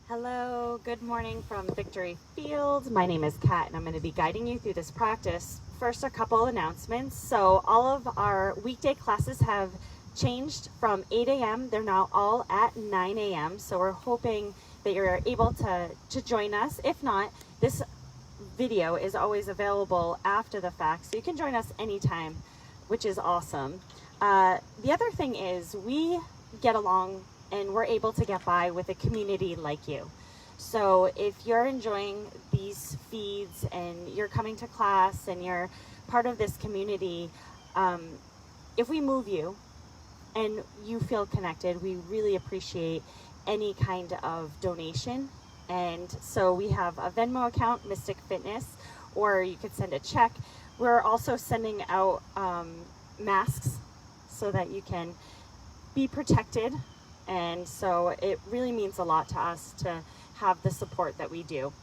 Hello, good morning from Victory Field. My name is Kat and I'm going to be guiding you through this practice. First, a couple announcements. So all of our weekday classes have changed from 8 a.m. They're now all at 9 a.m. So we're hoping that you're able to join us. If not, this video is always available after the fact, so you can join us anytime, which is awesome. The other thing is we get along and we're able to get by with a community like you. So if you're enjoying these feeds and you're coming to class and you're part of this community, if we move you and you feel connected, we really appreciate any kind of donation. And so we have a Venmo account, Mystic Fitness, or you could send a check. We're also sending out masks so that you can be protected. And so it really means a lot to us to have the support that we do.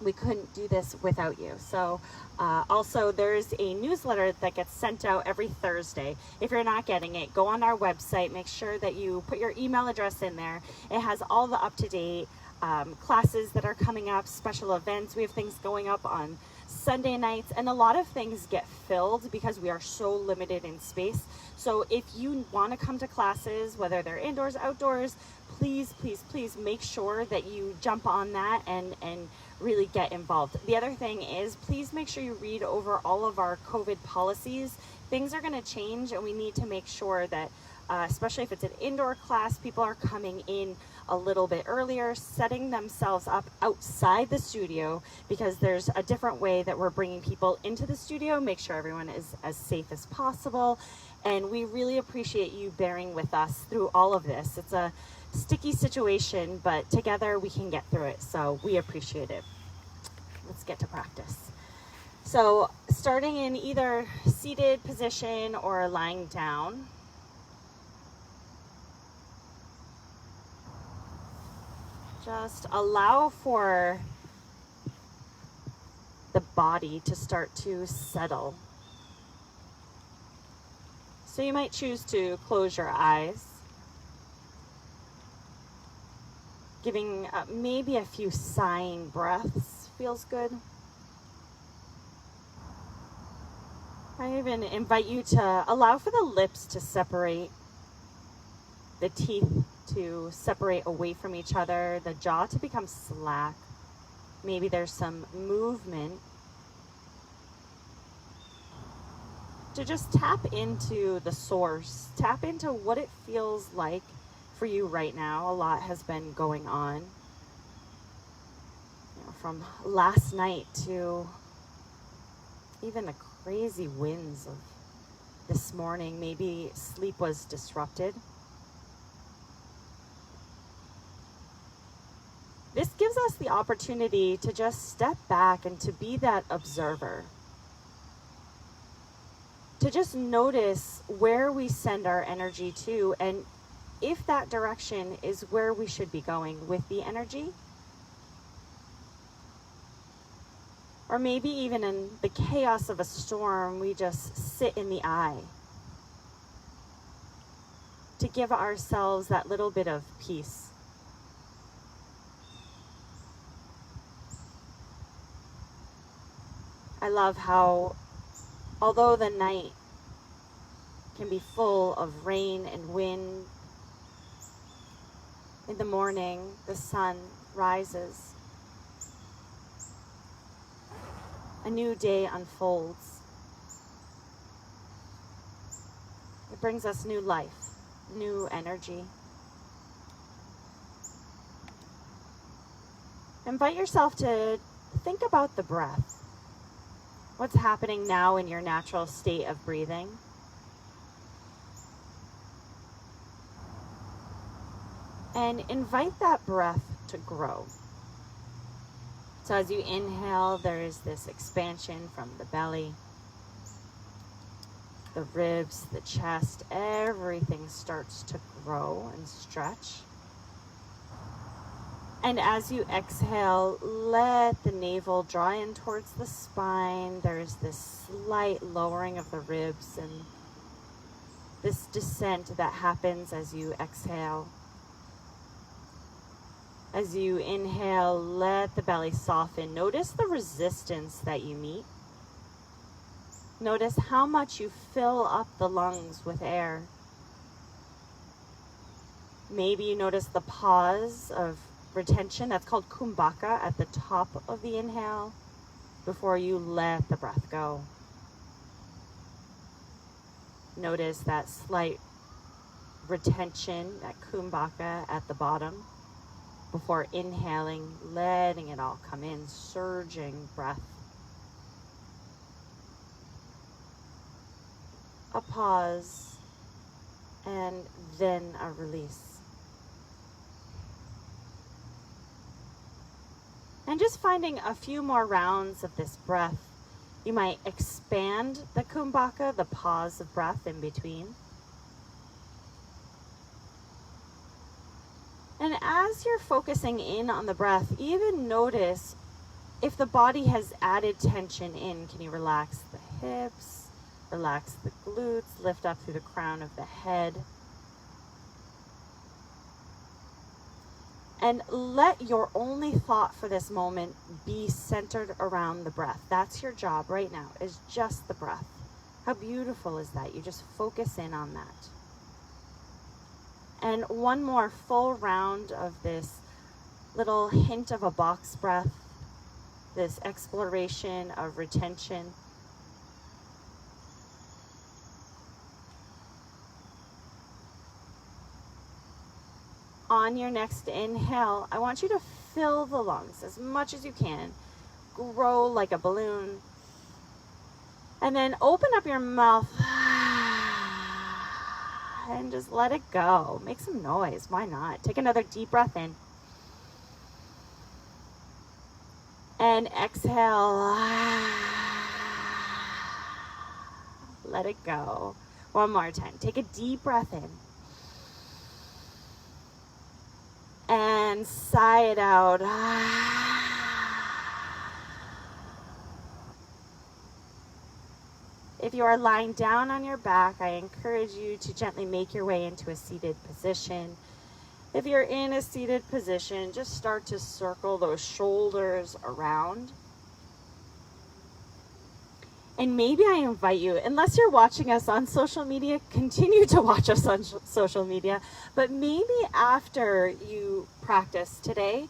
We couldn't do this without you. So also there's a newsletter that gets sent out every Thursday. If you're not getting it, go on our website, make sure that you put your email address in there. It has all the up-to-date classes that are coming up, special events. We have things going up on Sunday nights, and a lot of things get filled because we are so limited in space. So if you want to come to classes, whether they're indoors, outdoors, please make sure that you jump on that and really get involved. The other thing is, please make sure you read over all of our COVID policies. Things are going to change, and we need to make sure that especially if it's an indoor class, people are coming in a little bit earlier, setting themselves up outside the studio, because there's a different way that we're bringing people into the studio, make sure everyone is as safe as possible. And we really appreciate you bearing with us through all of this. It's a sticky situation, but together we can get through it, so we appreciate it. Let's get to practice. So starting in either seated position or lying down. Just allow for the body to start to settle. So you might choose to close your eyes, giving maybe a few sighing breaths feels good. I even invite you to allow for the lips to separate, the teeth to separate away from each other, the jaw to become slack. Maybe there's some movement. To just tap into the source, tap into what it feels like for you right now. A lot has been going on. From last night to even the crazy winds of this morning. Maybe sleep was disrupted. This gives us the opportunity to just step back and to be that observer. To just notice where we send our energy to, and if that direction is where we should be going with the energy. Or maybe even in the chaos of a storm, we just sit in the eye to give ourselves that little bit of peace. I love how, although the night can be full of rain and wind, in the morning the sun rises. A new day unfolds. It brings us new life, new energy. Invite yourself to think about the breath. What's happening now in your natural state of breathing? And invite that breath to grow. So as you inhale, there is this expansion from the belly, the ribs, the chest, everything starts to grow and stretch. And as you exhale, let the navel draw in towards the spine. There's this slight lowering of the ribs and this descent that happens as you exhale. As you inhale, let the belly soften. Notice the resistance that you meet. Notice how much you fill up the lungs with air. Maybe you notice the pause of retention. That's called kumbhaka at the top of the inhale before you let the breath go. Notice that slight retention, that kumbhaka at the bottom before inhaling, letting it all come in, surging breath. A pause and then a release. And just finding a few more rounds of this breath. You might expand the kumbhaka, the pause of breath in between. And as you're focusing in on the breath, even notice if the body has added tension in. Can you relax the hips, relax the glutes, lift up through the crown of the head. And let your only thought for this moment be centered around the breath. That's your job right now, is just the breath. How beautiful is that? You just focus in on that. And one more full round of this little hint of a box breath, this exploration of retention. On your next inhale, I want you to fill the lungs as much as you can. Grow like a balloon. And then open up your mouth and just let it go. Make some noise. Why not? Take another deep breath in. And exhale. Let it go. One more time. Take a deep breath in. And sigh it out. If you are lying down on your back, I encourage you to gently make your way into a seated position. If you're in a seated position, just start to circle those shoulders around. And maybe I invite you, unless you're watching us on social media, continue to watch us on social media. But maybe after you practice today,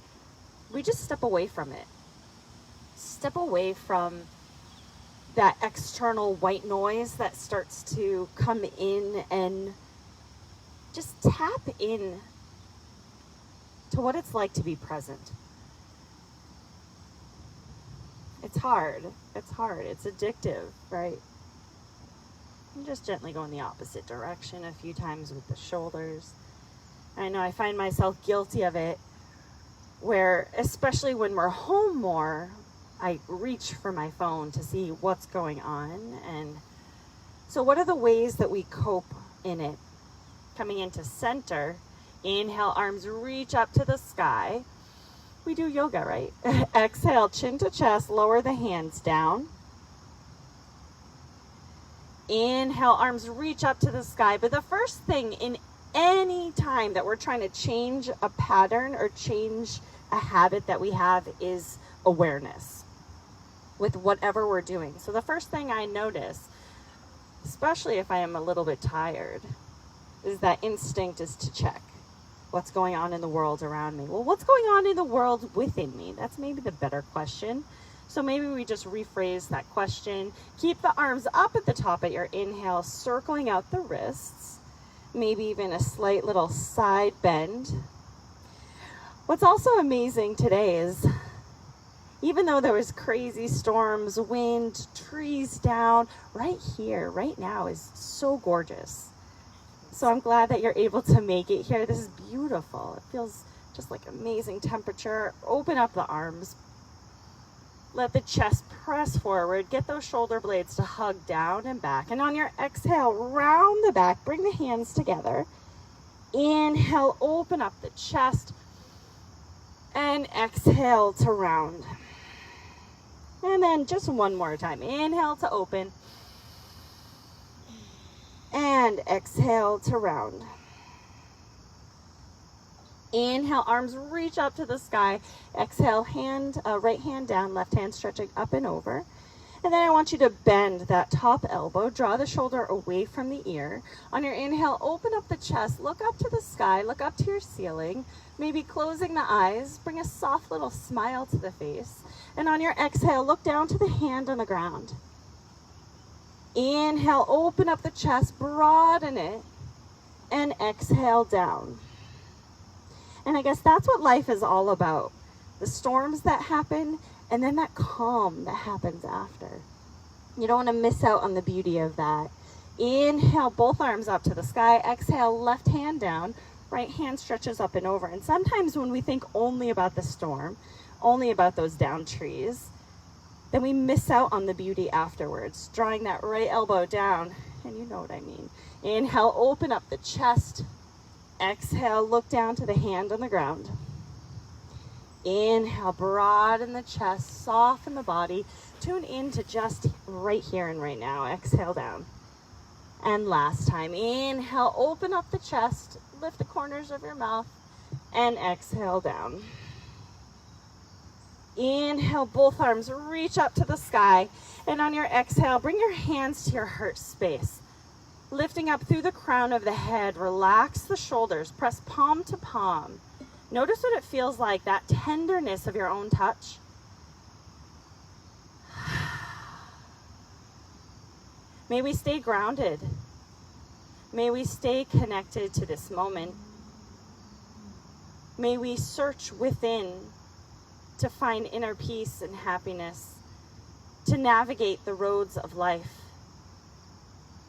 we just step away from it. Step away from that external white noise that starts to come in and just tap in to what it's like to be present. It's hard. It's hard. It's addictive, right? And just gently go in the opposite direction a few times with the shoulders. I know I find myself guilty of it, where especially when we're home more, I reach for my phone to see what's going on. And so what are the ways that we cope in it? Coming into center, inhale, arms reach up to the sky. We do yoga, right? Exhale, chin to chest, lower the hands down. Inhale, arms reach up to the sky. But the first thing in any time that we're trying to change a pattern or change a habit that we have is awareness with whatever we're doing. So the first thing I notice, especially if I am a little bit tired, is that instinct is to check what's going on in the world around me. Well, what's going on in the world within me? That's maybe the better question. So maybe we just rephrase that question. Keep the arms up at the top at your inhale, circling out the wrists. Maybe even a slight little side bend. What's also amazing today is, even though there was crazy storms, wind, trees down, right here, right now is so gorgeous. So I'm glad that you're able to make it here. This is beautiful. It feels just like amazing temperature. Open up the arms. Let the chest press forward. Get those shoulder blades to hug down and back. And on your exhale, round the back. Bring the hands together. Inhale, open up the chest. And exhale to round. And then just one more time. Inhale to open. And exhale to round. Inhale, arms reach up to the sky. Exhale, right hand down, left hand stretching up and over. And then I want you to bend that top elbow, draw the shoulder away from the ear. On your inhale, open up the chest, look up to the sky, look up to your ceiling, maybe closing the eyes, bring a soft little smile to the face. And on your exhale, look down to the hand on the ground. Inhale, open up the chest, broaden it, and exhale down. And I guess that's what life is all about. The storms that happen, and then that calm that happens after. You don't want to miss out on the beauty of that. Inhale, both arms up to the sky. Exhale, left hand down. Right hand stretches up and over. And sometimes when we think only about the storm, only about those down trees, then we miss out on the beauty afterwards. Drawing that right elbow down, and you know what I mean. Inhale, open up the chest. Exhale, look down to the hand on the ground. Inhale, broaden the chest, soften the body. Tune into just right here and right now. Exhale down. And last time, inhale, open up the chest, lift the corners of your mouth, and exhale down. Inhale, both arms reach up to the sky. And on your exhale, bring your hands to your heart space. Lifting up through the crown of the head, relax the shoulders, press palm to palm. Notice what it feels like, that tenderness of your own touch. May we stay grounded. May we stay connected to this moment. May we search within to find inner peace and happiness, to navigate the roads of life.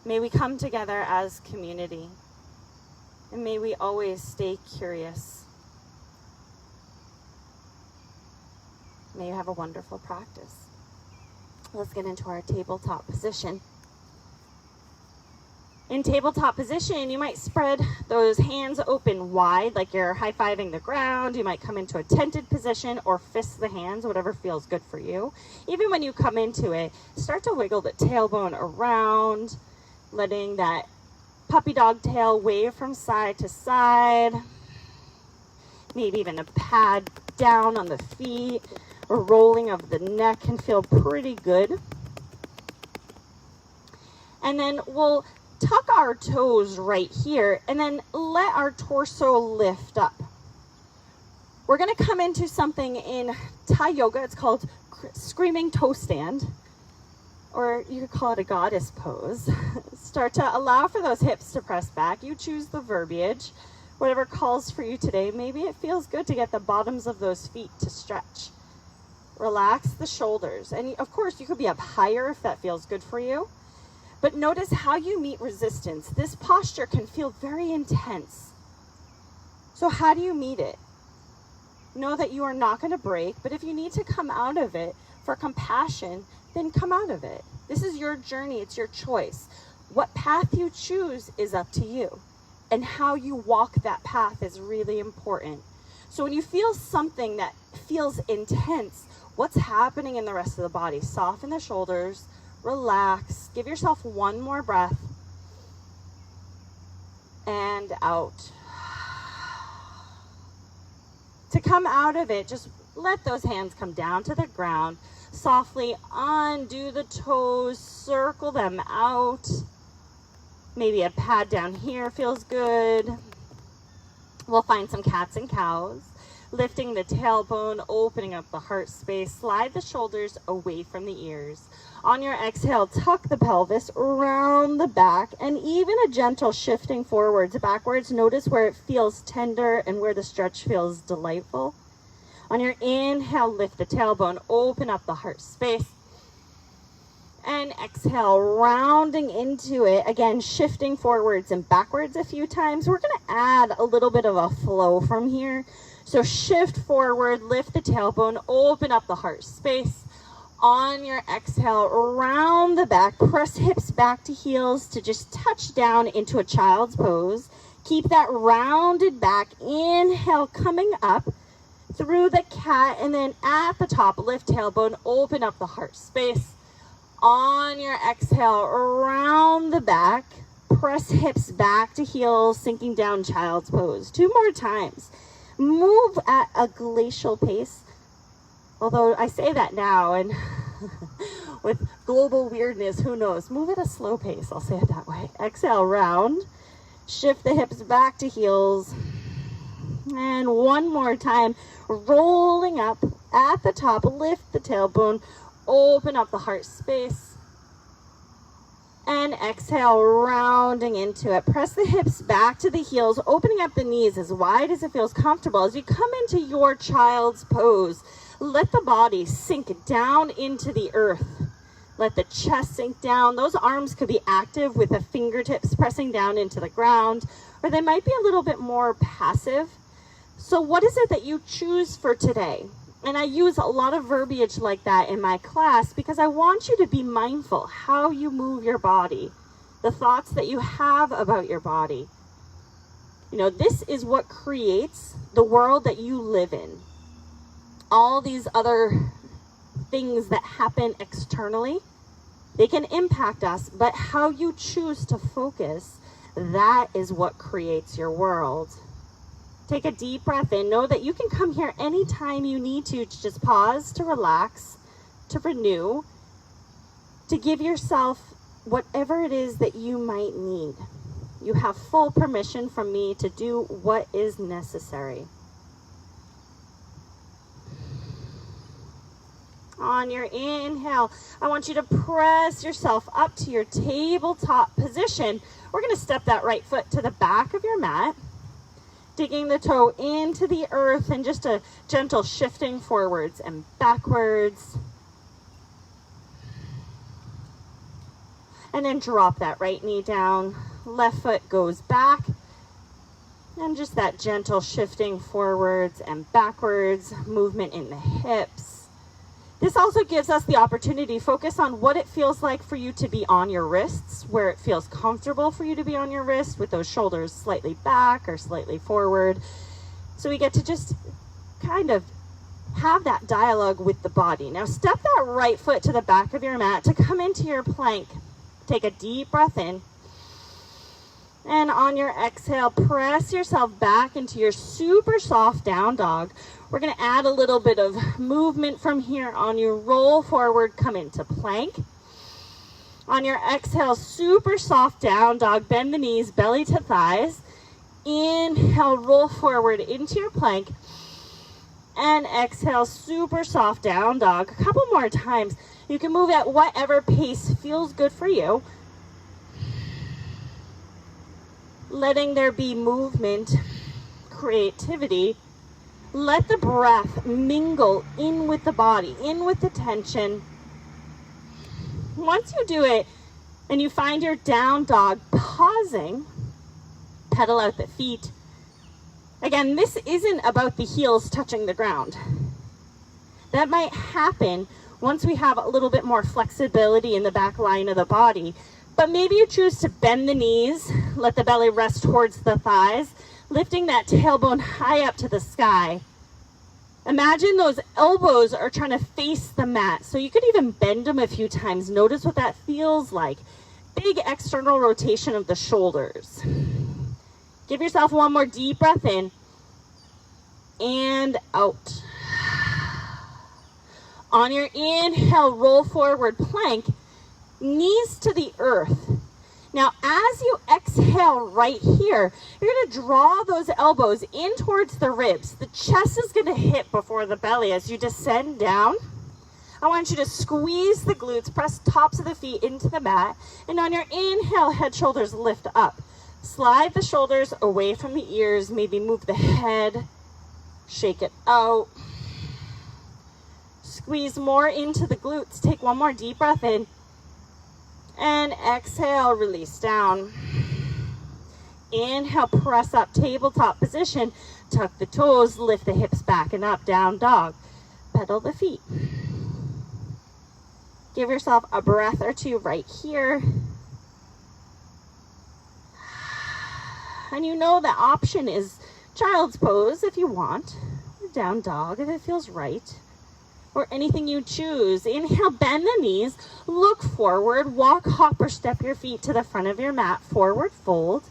May we come together as community, and may we always stay curious. May you have a wonderful practice. Let's get into our tabletop position. In tabletop position, you might spread those hands open wide, like you're high-fiving the ground. You might come into a tented position or fist the hands, whatever feels good for you. Even when you come into it, start to wiggle the tailbone around, letting that puppy dog tail wave from side to side. Maybe even a pad down on the feet or rolling of the neck can feel pretty good. And then we'll tuck our toes right here and then let our torso lift up. We're going to come into something in Thai yoga. It's called screaming toe stand, or you could call it a goddess pose. Start to allow for those hips to press back. You choose the verbiage, whatever calls for you today. Maybe it feels good to get the bottoms of those feet to stretch. Relax the shoulders. And of course, you could be up higher if that feels good for you. But notice how you meet resistance. This posture can feel very intense. So how do you meet it? Know that you are not going to break, but if you need to come out of it for compassion, then come out of it. This is your journey. It's your choice. What path you choose is up to you. And how you walk that path is really important. So when you feel something that feels intense, what's happening in the rest of the body? Soften the shoulders. Relax. Give yourself one more breath. And out. To come out of it, just let those hands come down to the ground. Softly undo the toes. Circle them out. Maybe a pad down here feels good. We'll find some cats and cows. Lifting the tailbone, opening up the heart space. Slide the shoulders away from the ears. On your exhale, tuck the pelvis around the back and even a gentle shifting forwards, backwards. Notice where it feels tender and where the stretch feels delightful. On your inhale, lift the tailbone, open up the heart space. And exhale, rounding into it. Again, shifting forwards and backwards a few times. We're going to add a little bit of a flow from here. So shift forward, lift the tailbone, open up the heart space. On your exhale, round the back, press hips back to heels to just touch down into a child's pose. Keep that rounded back. Inhale, coming up through the cat, and then at the top, lift tailbone, open up the heart space. On your exhale, around the back, press hips back to heels, sinking down child's pose. 2 more times. Move at a glacial pace. Although I say that now, and with global weirdness, who knows? Move at a slow pace, I'll say it that way. Exhale, round. Shift the hips back to heels. And one more time, rolling up at the top, lift the tailbone, open up the heart space. And exhale, rounding into it. Press the hips back to the heels, opening up the knees as wide as it feels comfortable. As you come into your child's pose, let the body sink down into the earth. Let the chest sink down. Those arms could be active with the fingertips pressing down into the ground, or they might be a little bit more passive. So what is it that you choose for today? And I use a lot of verbiage like that in my class because I want you to be mindful how you move your body, the thoughts that you have about your body. You know, this is what creates the world that you live in. All these other things that happen externally, they can impact us, but how you choose to focus, that is what creates your world. Take a deep breath in. Know that you can come here anytime you need to just pause, to relax, to renew, to give yourself whatever it is that you might need. You have full permission from me to do what is necessary. On your inhale, I want you to press yourself up to your tabletop position. We're going to step that right foot to the back of your mat, digging the toe into the earth and just a gentle shifting forwards and backwards. And then drop that right knee down. Left foot goes back. And just that gentle shifting forwards and backwards, movement in the hips. This also gives us the opportunity to focus on what it feels like for you to be on your wrists, where it feels comfortable for you to be on your wrists with those shoulders slightly back or slightly forward. So we get to just kind of have that dialogue with the body. Now step that right foot to the back of your mat to come into your plank. Take a deep breath in. And on your exhale, press yourself back into your super soft down dog. We're going to add a little bit of movement from here. On your roll forward, come into plank. On your exhale, super soft down dog, bend the knees, belly to thighs. Inhale, roll forward into your plank. And exhale, super soft down dog. A couple more times. You can move at whatever pace feels good for you. Letting there be movement, creativity. Let the breath mingle in with the body, in with the tension. Once you do it and you find your down dog, pausing, pedal out the feet. Again, this isn't about the heels touching the ground. That might happen once we have a little bit more flexibility in the back line of the body. But maybe you choose to bend the knees, let the belly rest towards the thighs, lifting that tailbone high up to the sky. Imagine those elbows are trying to face the mat. So you could even bend them a few times. Notice what that feels like. Big external rotation of the shoulders. Give yourself one more deep breath in and out. On your inhale, roll forward, plank. Knees to the earth. Now, as you exhale right here, you're going to draw those elbows in towards the ribs. The chest is going to hit before the belly as you descend down. I want you to squeeze the glutes, press tops of the feet into the mat, and on your inhale, head, shoulders lift up. Slide the shoulders away from the ears, maybe move the head, shake it out. Squeeze more into the glutes. Take one more deep breath in. And exhale, release down. Inhale, press up, tabletop position. Tuck the toes, lift the hips back and up, down dog. Pedal the feet. Give yourself a breath or two right here. And you know the option is child's pose if you want, or down dog if it feels right. Or anything you choose. Inhale, bend the knees, look forward, walk, hop, or step your feet to the front of your mat, forward fold.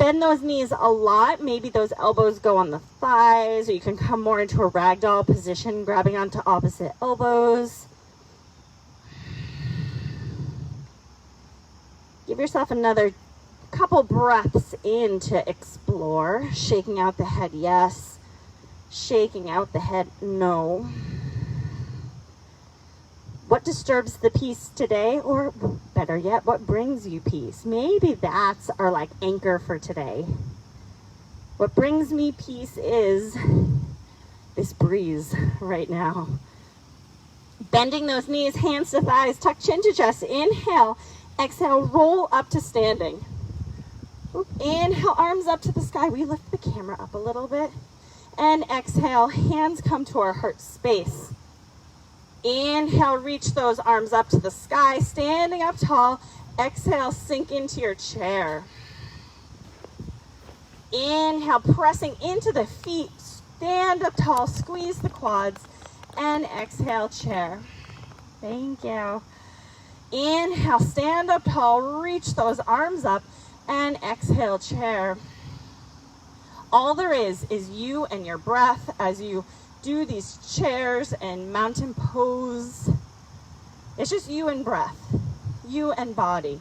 Bend those knees a lot. Maybe those elbows go on the thighs, or you can come more into a ragdoll position, grabbing onto opposite elbows. Give yourself another couple breaths in to explore. Shaking out the head, yes. Shaking out the head, no. What disturbs the peace today? Or better yet, what brings you peace? Maybe that's our like anchor for today. What brings me peace is this breeze right now. Bending those knees, hands to thighs, tuck chin to chest. Inhale, exhale, roll up to standing. Inhale, arms up to the sky. We lift the camera up a little bit. And exhale, hands come to our heart space. Inhale, reach those arms up to the sky, standing up tall. Exhale, sink into your chair. Inhale, pressing into the feet, stand up tall, squeeze the quads, and exhale, chair. Thank you. Inhale, stand up tall, reach those arms up, and exhale, chair. All there is you and your breath as you do these chairs and mountain pose. It's just you and breath, you and body.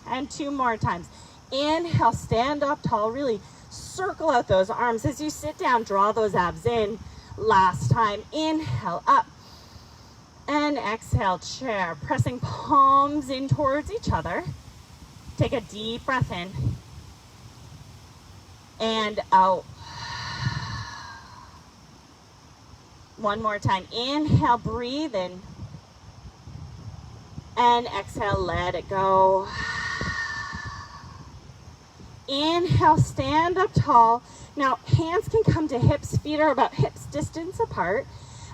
And 2 more times. Inhale, stand up tall, really circle out those arms. As you sit down, draw those abs in. Last time, inhale, up. And exhale, chair. Pressing palms in towards each other. Take a deep breath in. And out. One more time. Inhale, breathe in. And exhale, let it go. Inhale, stand up tall. Now, hands can come to hips. Feet are about hips distance apart.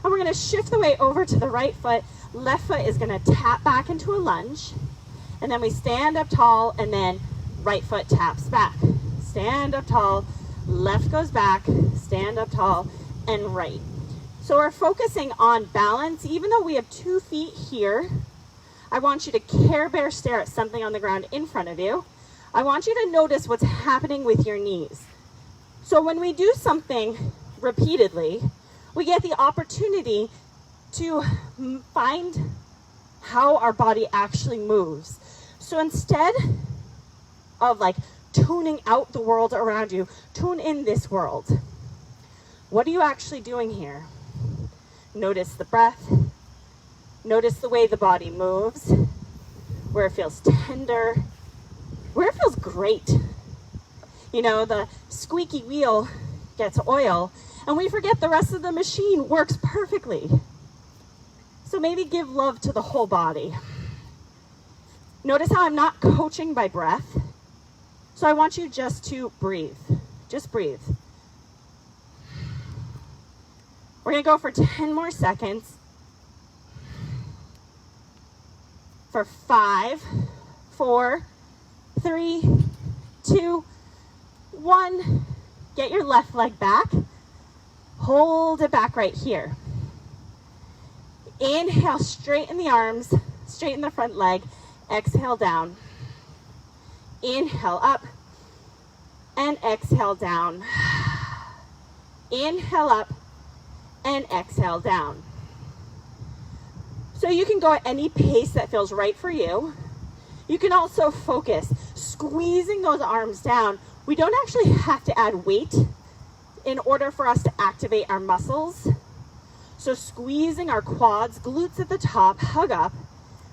And we're going to shift the weight over to the right foot. Left foot is going to tap back into a lunge. And then we stand up tall, and then right foot taps back. Stand up tall. Left goes back. Stand up tall, and right. So we're focusing on balance. Even though we have 2 feet here, I want you to Care Bear stare at something on the ground in front of you. I want you to notice what's happening with your knees. So when we do something repeatedly, we get the opportunity to find how our body actually moves. So instead of like tuning out the world around you, tune in this world. What are you actually doing here? Notice the breath. Notice the way the body moves, where it feels tender, where it feels great. You know, the squeaky wheel gets oil, and we forget the rest of the machine works perfectly. So maybe give love to the whole body. Notice how I'm not coaching by breath. So I want you just to breathe. Just breathe. We're going to go for 10 more seconds. For 5, 4, 3, 2, 1. Get your left leg back. Hold it back right here. Inhale, straighten the arms, straighten the front leg. Exhale down. Inhale up and exhale down. Inhale up and exhale down. So you can go at any pace that feels right for you. You can also focus, squeezing those arms down. We don't actually have to add weight in order for us to activate our muscles. So squeezing our quads, glutes at the top, hug up,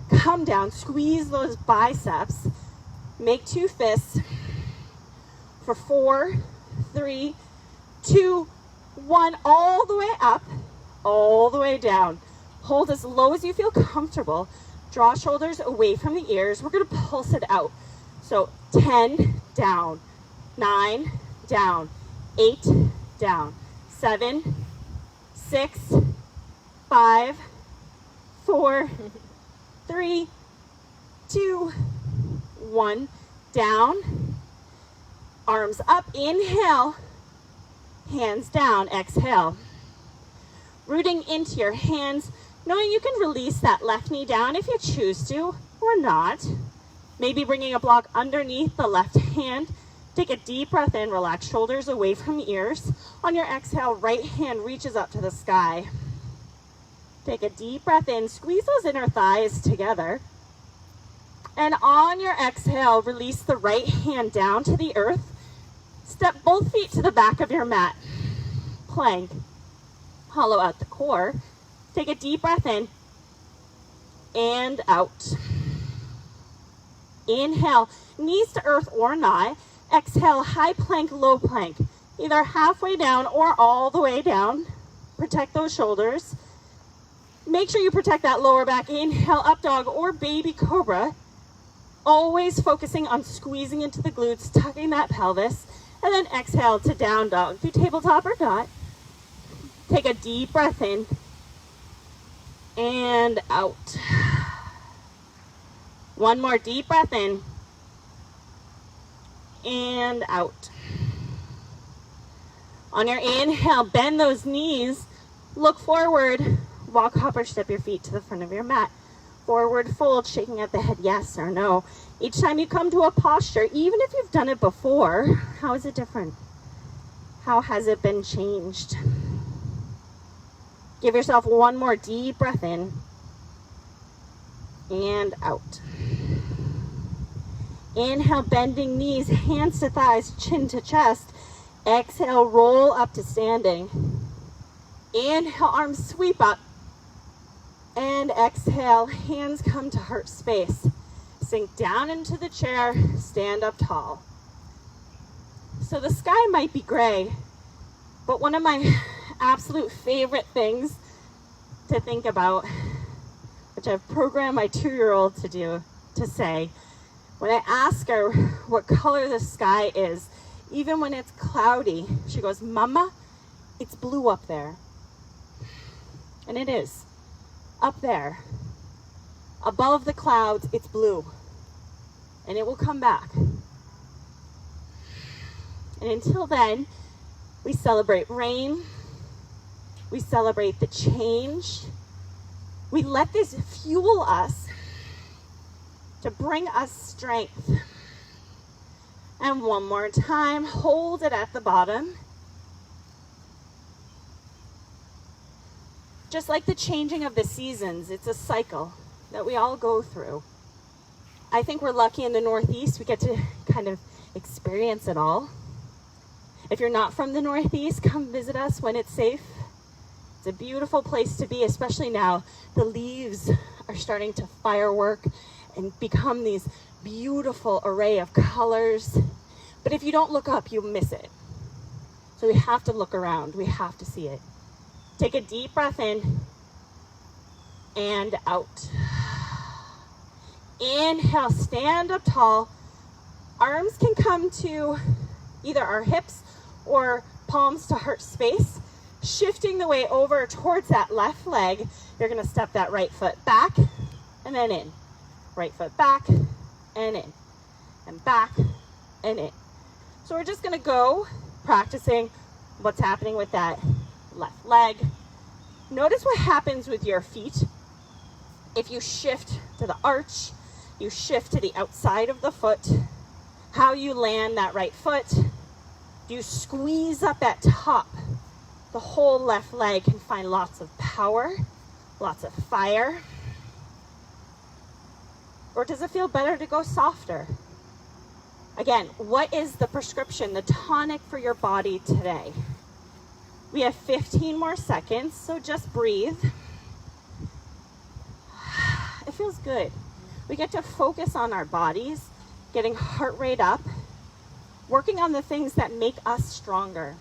come down, squeeze those biceps, make 2 fists for 4, 3, 2, 1, all the way up, all the way down. Hold as low as you feel comfortable. Draw shoulders away from the ears. We're going to pulse it out. So 10, down, 9, down, 8, down, 7, 6, 5, 4, 3, 2, 1, down, arms up, inhale, hands down, exhale. Rooting into your hands, knowing you can release that left knee down if you choose to, or not. Maybe bringing a block underneath the left hand. Take a deep breath in, relax shoulders away from ears. On your exhale, right hand reaches up to the sky. Take a deep breath in, squeeze those inner thighs together. And on your exhale, release the right hand down to the earth. Step both feet to the back of your mat. Plank. Hollow out the core. Take a deep breath in and out. Inhale, knees to earth or not. Exhale, high plank, low plank. Either halfway down or all the way down. Protect those shoulders. Make sure you protect that lower back. Inhale, up dog or baby cobra. Always focusing on squeezing into the glutes, tucking that pelvis. And then exhale to down dog. Do tabletop or not. Take a deep breath in and out. One more deep breath in and out. On your inhale, bend those knees, look forward, walk, hop, or step your feet to the front of your mat. Forward fold, shaking at the head, yes or no. Each time you come to a posture, even if you've done it before, how is it different? How has it been changed? Give yourself one more deep breath in and out. Inhale, bending knees, hands to thighs, chin to chest. Exhale, roll up to standing. Inhale, arms sweep up. And exhale, hands come to heart space. Sink down into the chair, stand up tall. So the sky might be gray, but one of my absolute favorite things to think about, which I've programmed my 2-year-old to say, when I ask her what color the sky is, even when it's cloudy, she goes, "Mama, it's blue up there." And it is. Up there. Above the clouds, it's blue. And it will come back. And until then, we celebrate rain. We celebrate the change. We let this fuel us to bring us strength. And one more time, hold it at the bottom. Just like the changing of the seasons, it's a cycle that we all go through. I think we're lucky in the Northeast, we get to kind of experience it all. If you're not from the Northeast, come visit us when it's safe. It's a beautiful place to be, especially now. The leaves are starting to firework and become these beautiful array of colors. But if you don't look up, you miss it. So we have to look around. We have to see it. Take a deep breath in and out. Inhale, stand up tall. Arms can come to either our hips or palms to heart space. Shifting the weight over towards that left leg. You're going to step that right foot back and then in. Right foot back and in. And back and in. So we're just going to go practicing what's happening with that left leg. Notice what happens with your feet. If you shift to the arch, you shift to the outside of the foot. How you land that right foot. Do you squeeze up at top? The whole left leg can find lots of power, lots of fire. Or does it feel better to go softer? Again, what is the prescription, the tonic for your body today? We have 15 more seconds, so just breathe. It feels good. We get to focus on our bodies, getting heart rate up, working on the things that make us stronger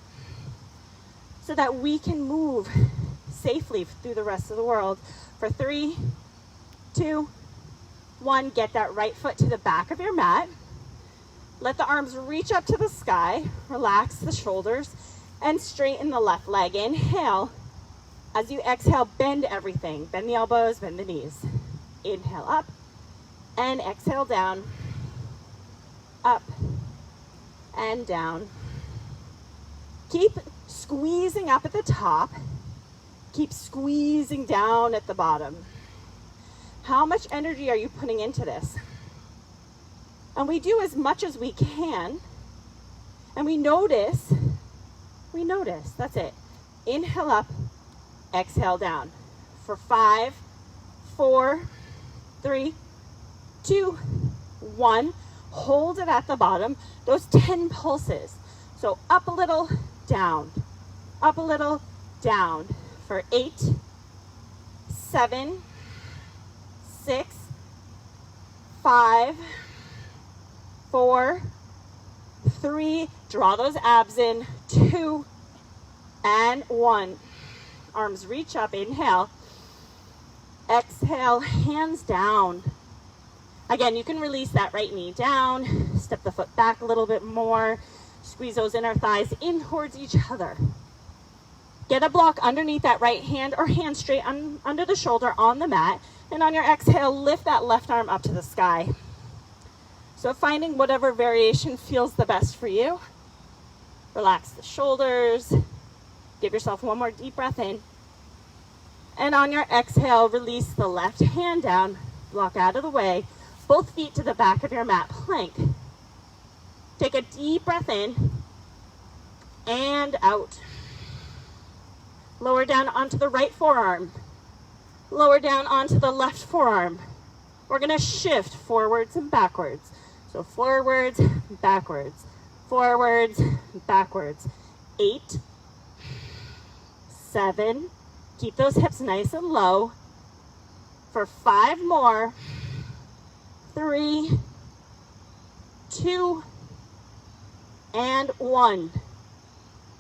so that we can move safely through the rest of the world. For 3, 2, 1, get that right foot to the back of your mat. Let the arms reach up to the sky. Relax the shoulders and straighten the left leg. Inhale. As you exhale, bend everything. Bend the elbows, bend the knees. Inhale up and exhale down. Up and down. Keep squeezing up at the top. Keep squeezing down at the bottom. How much energy are you putting into this? And we do as much as we can. And we notice, that's it. Inhale up, exhale down. For 5, 4, 3, 2, 1. Hold it at the bottom, those 10 pulses. So up a little, down, up a little, down. For 8, 7, 6, 5, 4, 3, draw those abs in, 2, and 1. Arms reach up, inhale, exhale, hands down. Again, you can release that right knee down, step the foot back a little bit more, squeeze those inner thighs in towards each other. Get a block underneath that right hand or hand straight under the shoulder on the mat, and on your exhale, lift that left arm up to the sky. So finding whatever variation feels the best for you. Relax the shoulders, give yourself one more deep breath in, and on your exhale, release the left hand down, block out of the way, both feet to the back of your mat, plank. Take a deep breath in and out. Lower down onto the right forearm. Lower down onto the left forearm. We're gonna shift forwards and backwards. So forwards, backwards, forwards, backwards. 8, 7, keep those hips nice and low. For 5 more. 3, 2, and 1.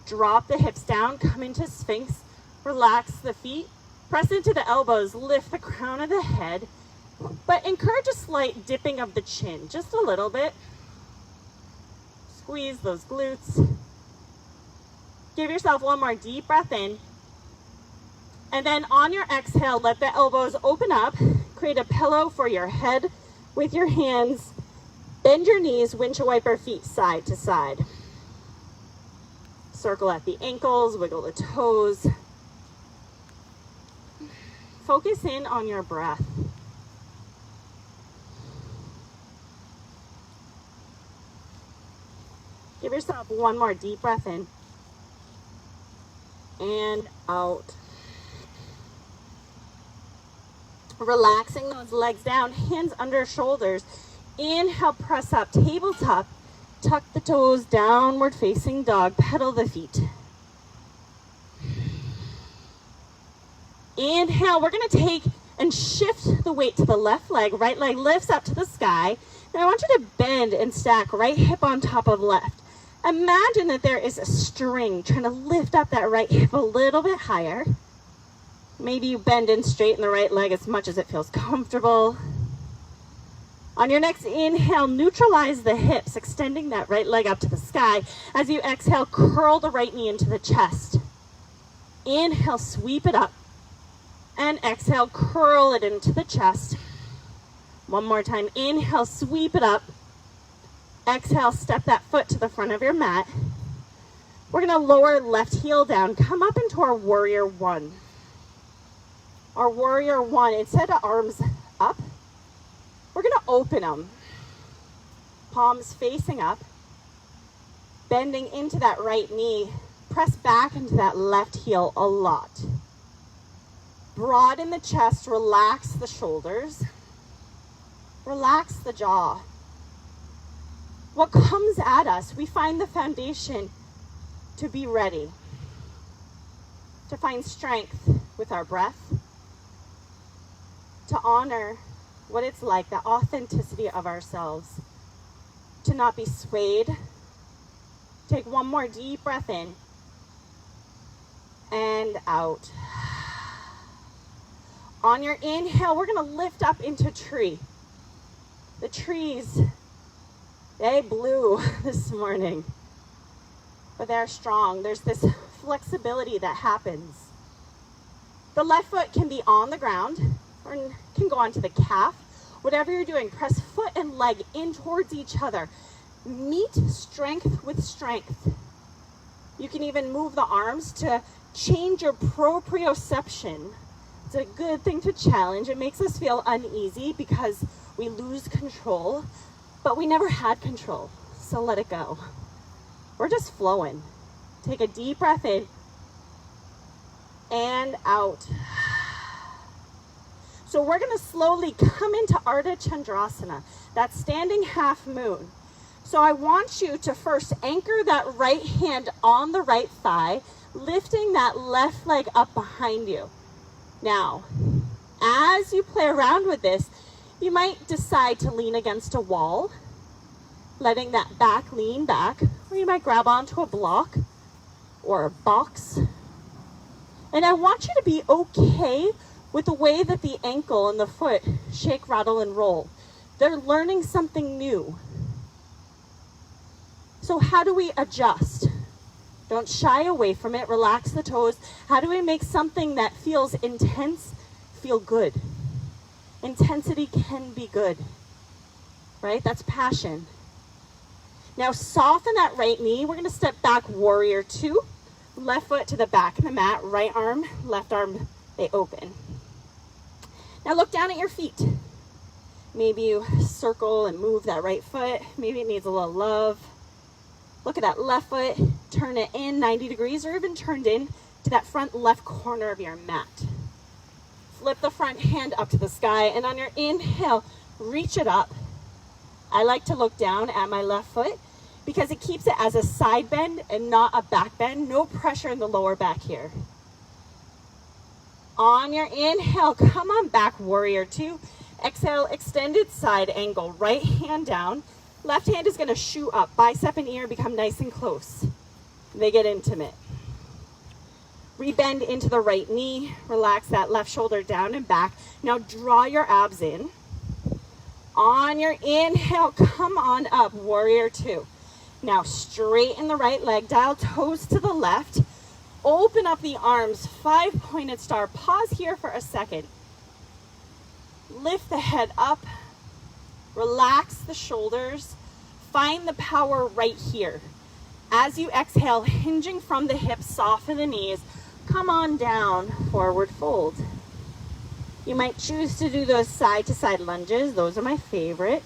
Drop the hips down, come into Sphinx, relax the feet, press into the elbows, lift the crown of the head, but encourage a slight dipping of the chin, just a little bit. Squeeze those glutes. Give yourself one more deep breath in. And then on your exhale, let the elbows open up, create a pillow for your head with your hands. Bend your knees, windshield wiper feet side to side. Circle at the ankles, wiggle the toes. Focus in on your breath. Give yourself one more deep breath in and out. Relaxing those legs down, hands under shoulders. Inhale, press up, tabletop. Tuck the toes, downward facing dog, pedal the feet. Inhale, we're gonna take and shift the weight to the left leg. Right leg lifts up to the sky. Now I want you to bend and stack right hip on top of left. Imagine that there is a string trying to lift up that right hip a little bit higher. Maybe you bend and straighten the right leg as much as it feels comfortable. On your next inhale, neutralize the hips, extending that right leg up to the sky. As you exhale, curl the right knee into the chest. Inhale, sweep it up. And exhale, curl it into the chest. One more time, inhale, sweep it up. Exhale, step that foot to the front of your mat. We're gonna lower left heel down, come up into our warrior one. Our warrior one, instead of arms up, we're gonna open them. Palms facing up, bending into that right knee. Press back into that left heel a lot. Broaden the chest, relax the shoulders. Relax the jaw. What comes at us, we find the foundation to be ready. To find strength with our breath. To honor what it's like, the authenticity of ourselves. To not be swayed. Take one more deep breath in. And out. On your inhale, we're gonna lift up into tree. The trees, they blew this morning, but they're strong. There's this flexibility that happens. The left foot can be on the ground or can go onto the calf. Whatever you're doing, press foot and leg in towards each other. Meet strength with strength. You can even move the arms to change your proprioception. It's a good thing to challenge. It makes us feel uneasy because we lose control. but we never had control, so let it go. We're just flowing. Take a deep breath in and out. So we're going to slowly come into Ardha Chandrasana, that standing half moon. So I want you to first anchor that right hand on the right thigh, lifting that left leg up behind you. Now, as you play around with this, you might decide to lean against a wall, letting that back lean back, or you might grab onto a block or a box. And I want you to be okay with the way that the ankle and the foot shake, rattle, and roll. They're learning something new. So how do we adjust? Don't shy away from it. Relax the toes. How do we make something that feels intense feel good? Intensity can be good, right? That's passion. Now soften that right knee. We're going to step back, warrior two. Left foot to the back of the mat. Right arm, left arm, they open. Now look down at your feet. Maybe you circle and move that right foot. Maybe it needs a little love. Look at that left foot, turn it in 90 degrees or even turned in to that front left corner of your mat. Flip the front hand up to the sky, and on your inhale, reach it up. I like to look down at my left foot because it keeps it as a side bend and not a back bend. No pressure in the lower back here. On your inhale, come on back, warrior two. Exhale, extended side angle, right hand down. Left hand is going to shoot up. Bicep and ear become nice and close. They get intimate. Rebend into the right knee. Relax that left shoulder down and back. Now draw your abs in. On your inhale, come on up, warrior two. Now straighten the right leg, dial toes to the left. Open up the arms, 5-pointed star. Pause here for a second. Lift the head up. Relax the shoulders. Find the power right here. As you exhale, hinging from the hips, soften the knees. Come on down, forward fold. You might choose to do those side-to-side lunges. Those are my favorite.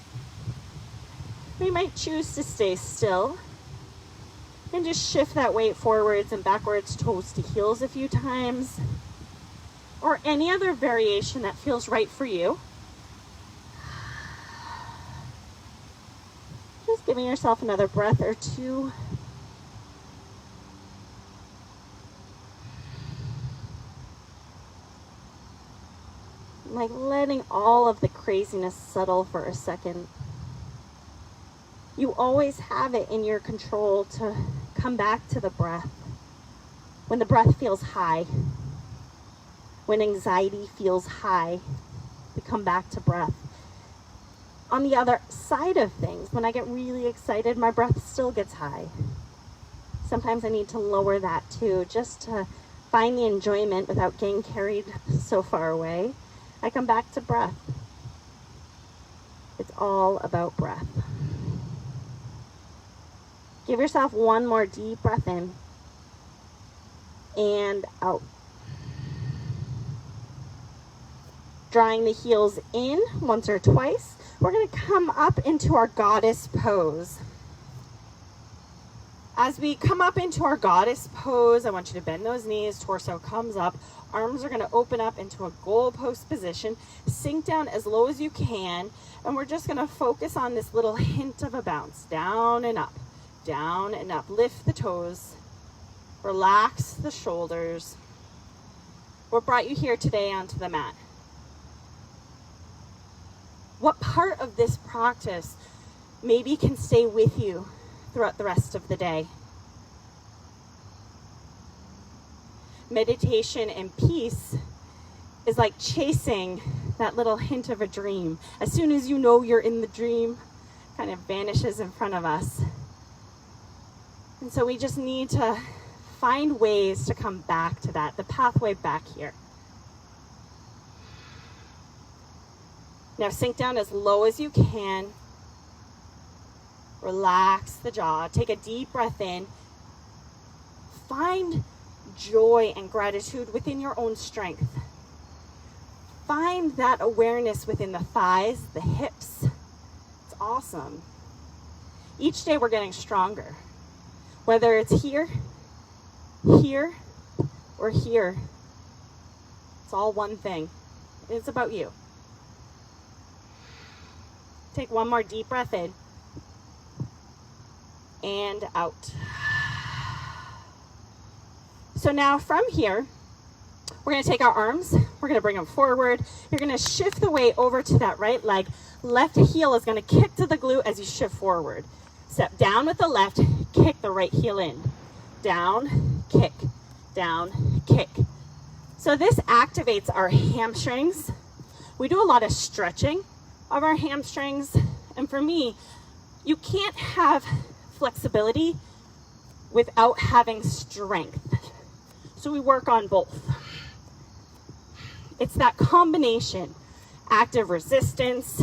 You might choose to stay still and just shift that weight forwards and backwards, toes to heels a few times, or any other variation that feels right for you. Just giving yourself another breath or two. Like letting all of the craziness settle for a second. You always have it in your control to come back to the breath. When the breath feels high, when anxiety feels high, we come back to breath. On the other side of things, when I get really excited, my breath still gets high. Sometimes I need to lower that too, just to find the enjoyment without getting carried so far away. I come back to breath. It's all about breath. Give yourself one more deep breath in and out. Drawing the heels in once or twice. We're going to come up into our goddess pose. As we come up into our goddess pose, I want you to bend those knees, torso comes up, arms are going to open up into a goalpost position, sink down as low as you can, and we're just going to focus on this little hint of a bounce, down and up, down and up. Lift the toes, relax the shoulders. What brought you here today onto the mat? What part of this practice maybe can stay with you throughout the rest of the day? Meditation and peace is like chasing that little hint of a dream. As soon as you know you're in the dream, it kind of vanishes in front of us. And so we just need to find ways to come back to that, the pathway back here. Now sink down as low as you can. Relax the jaw. Take a deep breath in. Find joy and gratitude within your own strength. Find that awareness within the thighs, the hips. It's Awesome. Each day we're getting stronger. Whether it's here, here, or here. It's all one thing. It's about you. Take one more deep breath in and out. So now from here, we're going to take our arms, we're going to bring them forward. You're going to shift the weight over to that right leg. Left heel is going to kick to the glute as you shift forward. Step down with the left, kick the right heel in. Down, kick, down, kick. So this activates our hamstrings. We do a lot of stretching of our hamstrings. And for me, you can't have flexibility without having strength. So we work on both. It's that combination, active resistance,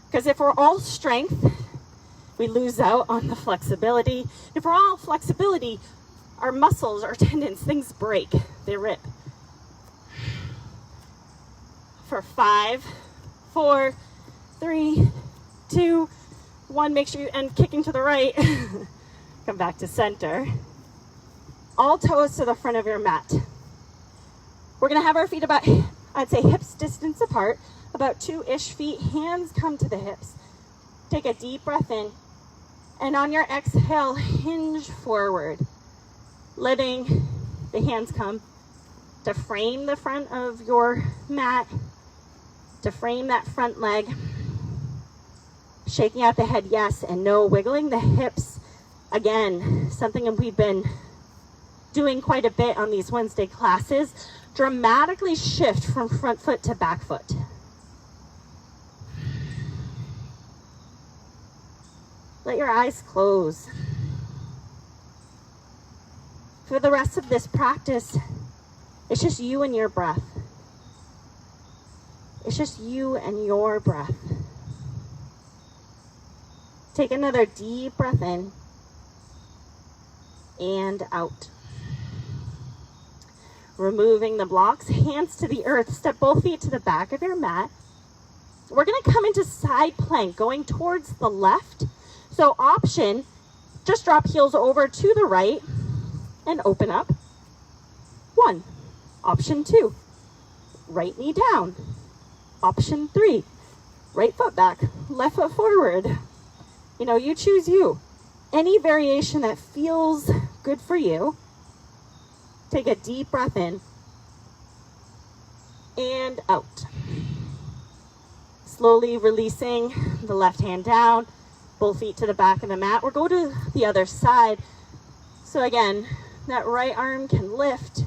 because if we're all strength, we lose out on the flexibility. If we're all flexibility, our muscles, our tendons, things break, they rip. For 5, 4, 3, 2, 1, make sure you end kicking to the right. Come back to center. All toes to the front of your mat. We're gonna have our feet about, I'd say hips distance apart, about 2-ish feet, hands come to the hips. Take a deep breath in, and on your exhale, hinge forward, letting the hands come to frame the front of your mat, to frame that front leg. Shaking out the head, yes and no, wiggling the hips. Again, something we've been doing quite a bit on these Wednesday classes. Dramatically shift from front foot to back foot. Let your eyes close. For the rest of this practice, it's just you and your breath. It's just you and your breath. Take another deep breath in and out. Removing the blocks, hands to the earth. Step both feet to the back of your mat. We're going to come into side plank, going towards the left. So option, just drop heels over to the right and open up. 1. Option 2, right knee down. Option 3, right foot back, left foot forward. You know, you choose you. Any variation that feels good for you. Take a deep breath in and out. Slowly releasing the left hand down, both feet to the back of the mat. We'll go to the other side. So again, that right arm can lift,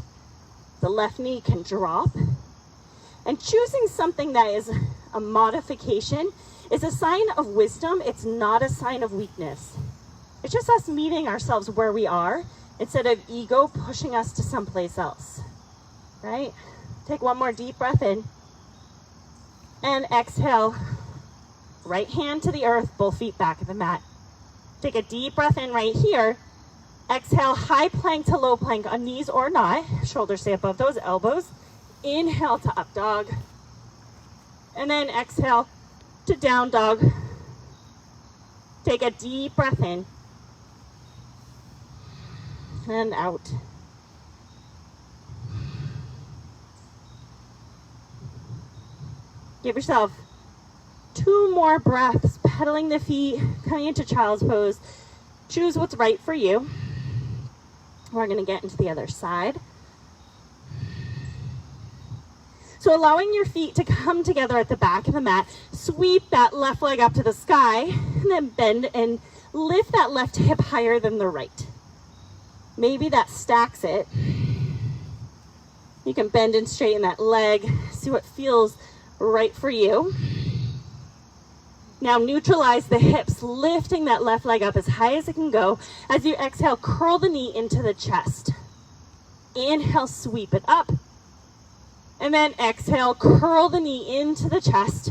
the left knee can drop. And choosing something that is a modification is a sign of wisdom. It's not a sign of weakness. It's just us meeting ourselves where we are instead of ego pushing us to someplace else, right? Take one more deep breath in and exhale. Right hand to the earth, both feet back of the mat. Take a deep breath in right here. Exhale, high plank to low plank on knees or not. Shoulders stay above those elbows. Inhale to up dog. And then exhale to down dog. Take a deep breath in and out. Give yourself 2 more breaths, pedaling the feet, coming into child's pose. Choose what's right for you. We're going to get into the other side. So allowing your feet to come together at the back of the mat, sweep that left leg up to the sky, and then bend and lift that left hip higher than the right. Maybe that stacks it. You can bend and straighten that leg, see what feels right for you. Now neutralize the hips, lifting that left leg up as high as it can go. As you exhale, curl the knee into the chest. Inhale, sweep it up. And then exhale, curl the knee into the chest.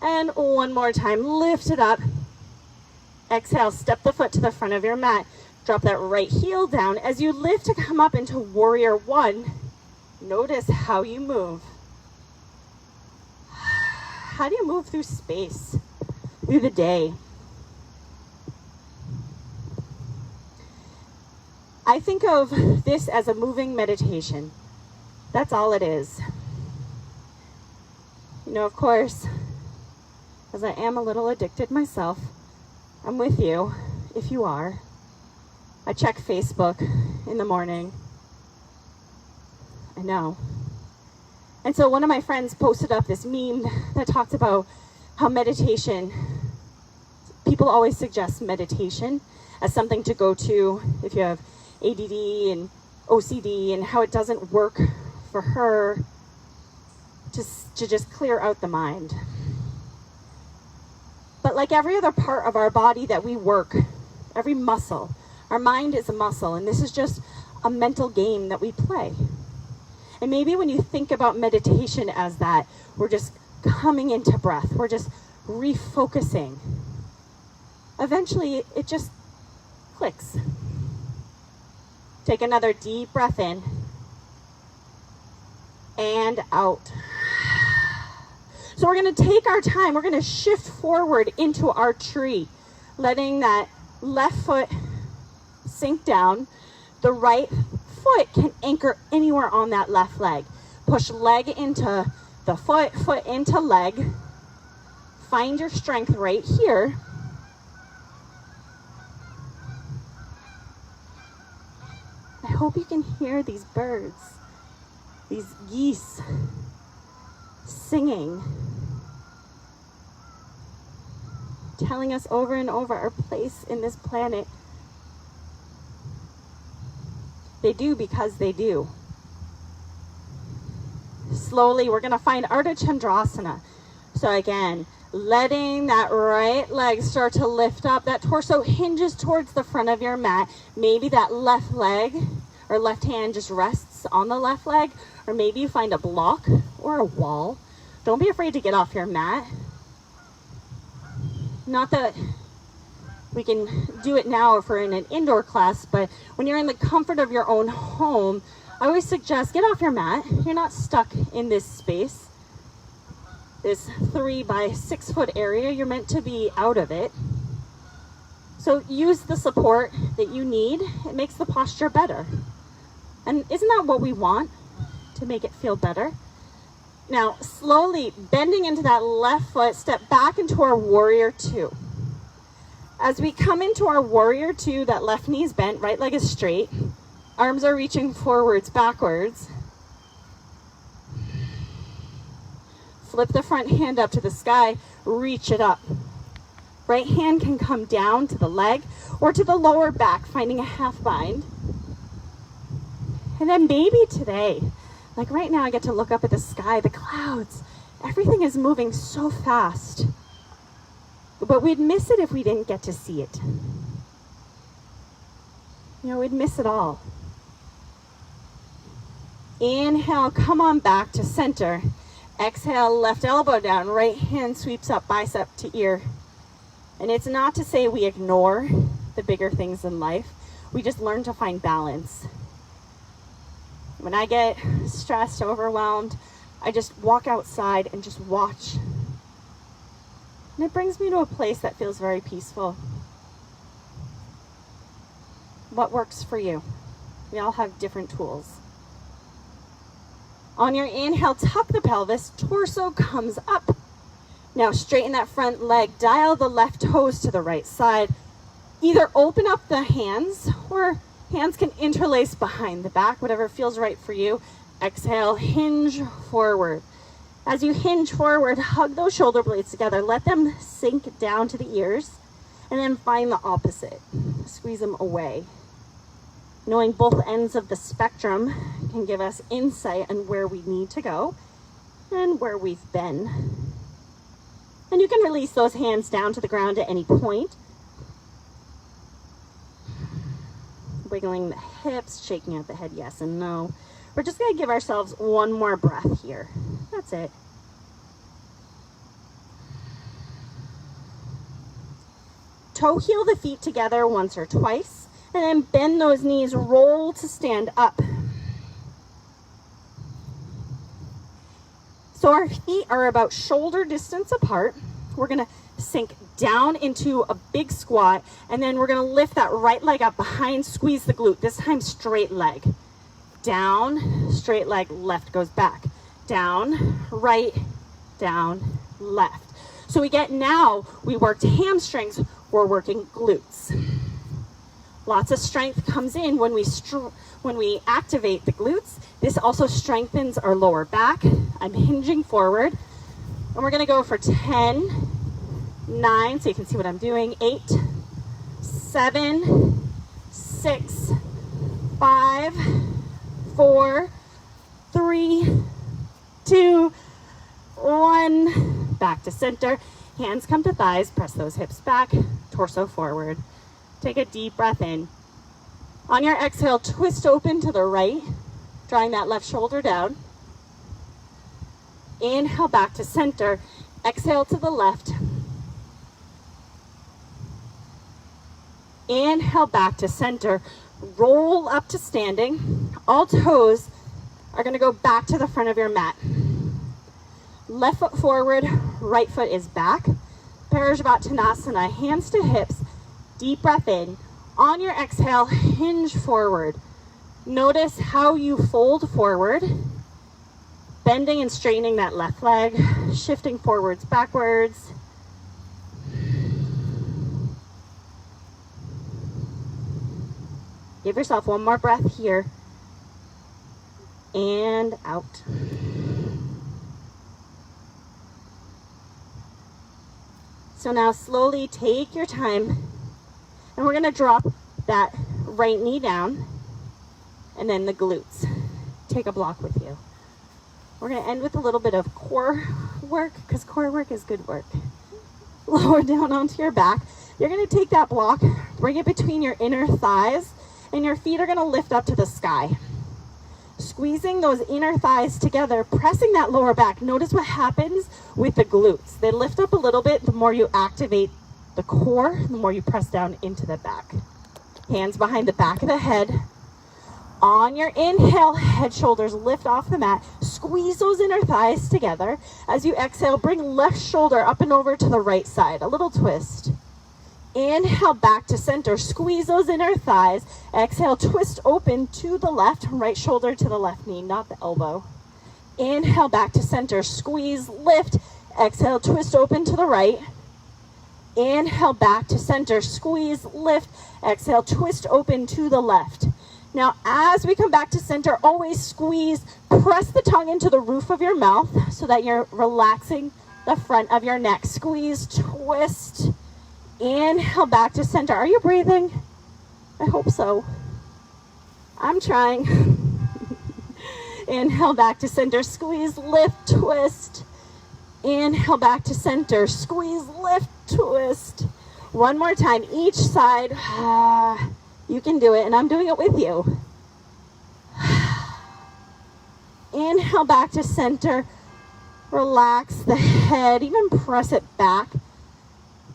And one more time, lift it up. Exhale, step the foot to the front of your mat. Drop that right heel down. As you lift to come up into warrior 1, notice how you move. How do you move through space? through the day. I think of this as a moving meditation. That's all it is. You know, of course, as I am a little addicted myself, I'm with you if you are. I check Facebook in the morning. I know. And so one of my friends posted up this meme that talked about how meditation, people always suggest meditation as something to go to if you have ADD and OCD, and how it doesn't work for her to just clear out the mind. But like every other part of our body that we work, every muscle, our mind is a muscle, and this is just a mental game that we play. And maybe when you think about meditation as that, we're just coming into breath, we're just refocusing. Eventually, it just clicks. Take another deep breath in and out. So we're going to take our time. We're going to shift forward into our tree, letting that left foot sink down. The right foot can anchor anywhere on that left leg. Push leg into the foot, foot into leg. Find your strength right here. I hope you can hear these birds, these geese singing, telling us over and over our place in this planet. They do because they do. Slowly, we're going to find Ardha Chandrasana. So again, letting that right leg start to lift up. That torso hinges towards the front of your mat. Maybe that left leg or left hand just rests on the left leg, or maybe you find a block or a wall. Don't be afraid to get off your mat. Not that we can do it now if we're in an indoor class, but when you're in the comfort of your own home, I always suggest get off your mat. You're not stuck in this space, this 3 by 6 foot area. You're meant to be out of it. So use the support that you need. It makes the posture better. And isn't that what we want? To make it feel better? Now, slowly bending into that left foot, step back into our warrior 2. As we come into our warrior 2, that left knee is bent, right leg is straight. Arms are reaching forwards, backwards. Flip the front hand up to the sky, reach it up. Right hand can come down to the leg or to the lower back, finding a half bind. And then maybe today, like right now, I get to look up at the sky, the clouds. Everything is moving so fast. But we'd miss it if we didn't get to see it. You know, we'd miss it all. Inhale, come on back to center. Exhale, left elbow down, right hand sweeps up, bicep to ear. And it's not to say we ignore the bigger things in life. We just learn to find balance. When I get stressed, overwhelmed, I just walk outside and just watch. And it brings me to a place that feels very peaceful. What works for you? We all have different tools. On your inhale, tuck the pelvis, torso comes up. Now straighten that front leg, dial the left toes to the right side. Either open up the hands, or hands can interlace behind the back, whatever feels right for you. Exhale, hinge forward. As you hinge forward, hug those shoulder blades together. Let them sink down to the ears, and then find the opposite. Squeeze them away. Knowing both ends of the spectrum can give us insight on where we need to go and where we've been. And you can release those hands down to the ground at any point. Wiggling the hips, shaking out the head, yes and no. We're just going to give ourselves one more breath here. That's it. Toe heel the feet together once or twice, and then bend those knees, roll to stand up. So our feet are about shoulder distance apart. We're going to sink down into a big squat, and then we're gonna lift that right leg up behind, squeeze the glute, this time straight leg. Down, straight leg, left goes back. Down, right, down, left. So we worked hamstrings, we're working glutes. Lots of strength comes in when we activate the glutes. This also strengthens our lower back. I'm hinging forward. And we're gonna go for 10, 9, so you can see what I'm doing, 8, 7, 6, 5, 4, 3, 2, 1. Back to center. Hands come to thighs, press those hips back, torso forward. Take a deep breath in. On your exhale, twist open to the right, drawing that left shoulder down. Inhale back to center. Exhale to the left. Inhale back to center. Roll up to standing. All toes are going to go back to the front of your mat. Left foot forward, right foot is back. Parashvattanasana, hands to hips. Deep breath in. On your exhale, hinge forward. Notice how you fold forward, bending and straightening that left leg, shifting forwards, backwards. Give yourself one more breath here. And out. So now slowly take your time, and we're gonna drop that right knee down, and then the glutes. Take a block with you. We're gonna end with a little bit of core work, because core work is good work. Lower down onto your back. You're gonna take that block, bring it between your inner thighs, and your feet are gonna lift up to the sky. Squeezing those inner thighs together, pressing that lower back. Notice what happens with the glutes. They lift up a little bit. The more you activate the core, the more you press down into the back. Hands behind the back of the head. On your inhale, head, shoulders lift off the mat. Squeeze those inner thighs together. As you exhale, bring left shoulder up and over to the right side. A little twist. Inhale back to center. Squeeze those inner thighs. Exhale, twist open to the left. Right shoulder to the left knee, not the elbow. Inhale back to center. Squeeze, lift. Exhale, twist open to the right. Inhale back to center. Squeeze, lift. Exhale, twist open to the left. Now, as we come back to center, always squeeze. Press the tongue into the roof of your mouth so that you're relaxing the front of your neck. Squeeze, twist. Inhale back to center. Are you breathing? I hope so. I'm trying. Inhale back to center. Squeeze, lift, twist. Inhale back to center. Squeeze, lift, twist. One more time, each side. You can do it, and I'm doing it with you. Inhale back to center. Relax the head, even press it back.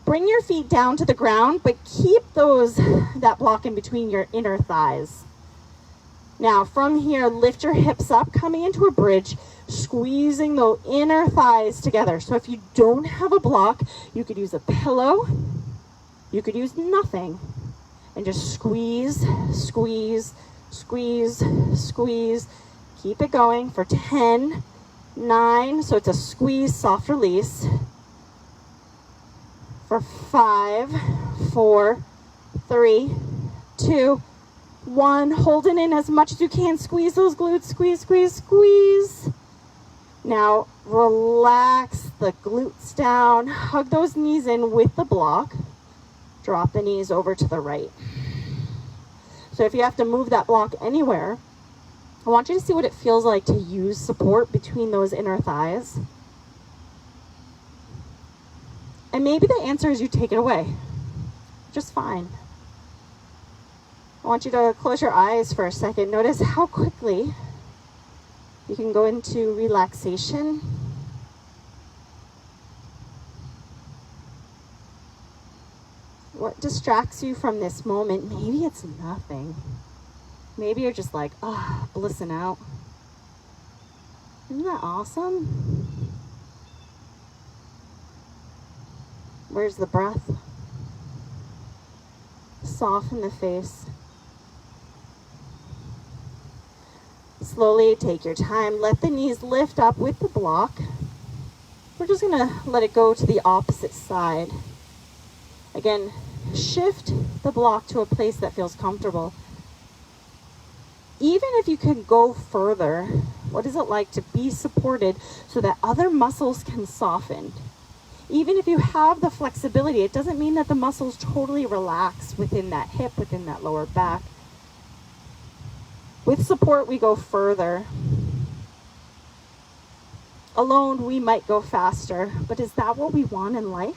Bring your feet down to the ground, but keep that block in between your inner thighs. Now, from here, lift your hips up, coming into a bridge, squeezing the inner thighs together. So if you don't have a block, you could use a pillow, you could use nothing, and just squeeze, squeeze, squeeze, squeeze. Keep it going for 10, 9, so it's a squeeze, soft release. For 5, 4, 3, 2, 1. Hold it in as much as you can. Squeeze those glutes. Squeeze, squeeze, squeeze. Now relax the glutes down. Hug those knees in with the block. Drop the knees over to the right. So if you have to move that block anywhere, I want you to see what it feels like to use support between those inner thighs. And maybe the answer is you take it away. Just fine. I want you to close your eyes for a second. Notice how quickly you can go into relaxation. What distracts you from this moment? Maybe it's nothing. Maybe you're just like, blissing out. Isn't that awesome? Where's the breath? Soften the face. Slowly take your time. Let the knees lift up with the block. We're just going to let it go to the opposite side. Again, shift the block to a place that feels comfortable. Even if you can go further, what is it like to be supported so that other muscles can soften? Even if you have the flexibility, it doesn't mean that the muscles totally relax within that hip, within that lower back. With support, we go further. Alone, we might go faster, but is that what we want in life?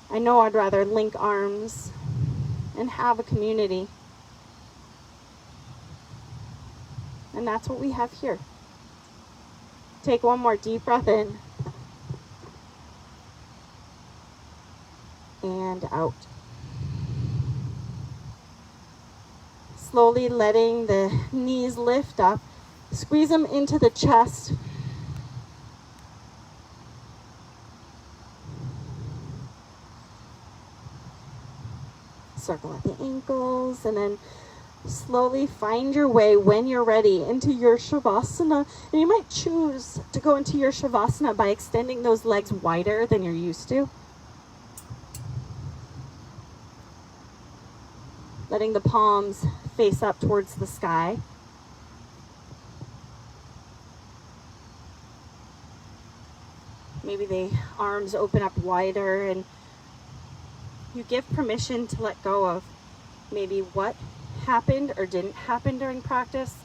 I know I'd rather link arms and have a community. And that's what we have here. Take one more deep breath in. And out. Slowly letting the knees lift up. Squeeze them into the chest. Circle at the ankles, and then slowly find your way, when you're ready, into your Shavasana. And you might choose to go into your Shavasana by extending those legs wider than you're used to. Letting the palms face up towards the sky. Maybe the arms open up wider, and you give permission to let go of maybe what happened or didn't happen during practice.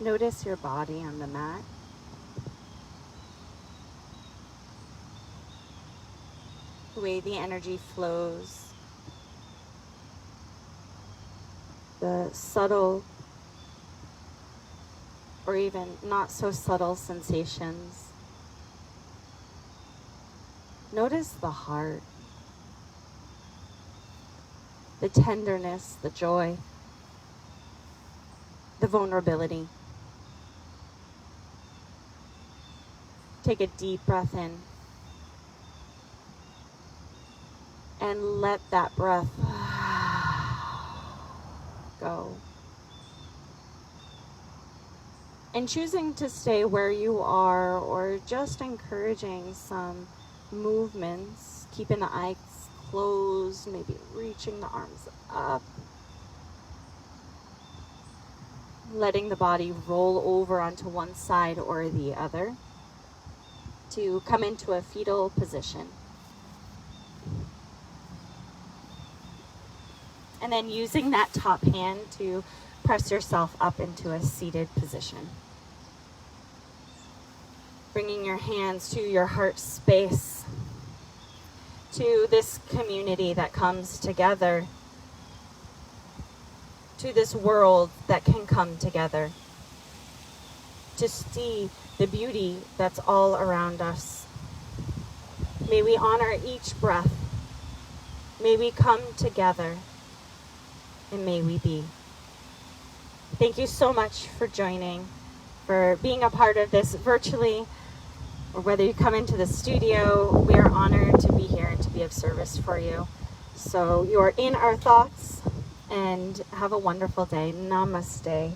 Notice your body on the mat. The way the energy flows. The subtle or even not so subtle sensations. Notice the heart, the tenderness, the joy, the vulnerability. Take a deep breath in and let that breath go. And choosing to stay where you are, or just encouraging some movements, keeping the eyes closed, maybe reaching the arms up, letting the body roll over onto one side or the other to come into a fetal position. And then using that top hand to press yourself up into a seated position. Bringing your hands to your heart space, to this community that comes together, to this world that can come together, to see the beauty that's all around us. May we honor each breath. May we come together, and may we be. Thank you so much for joining, for being a part of this virtually, or whether you come into the studio. We are honored to be here and to be of service for you. So you are in our thoughts, and have a wonderful day. Namaste.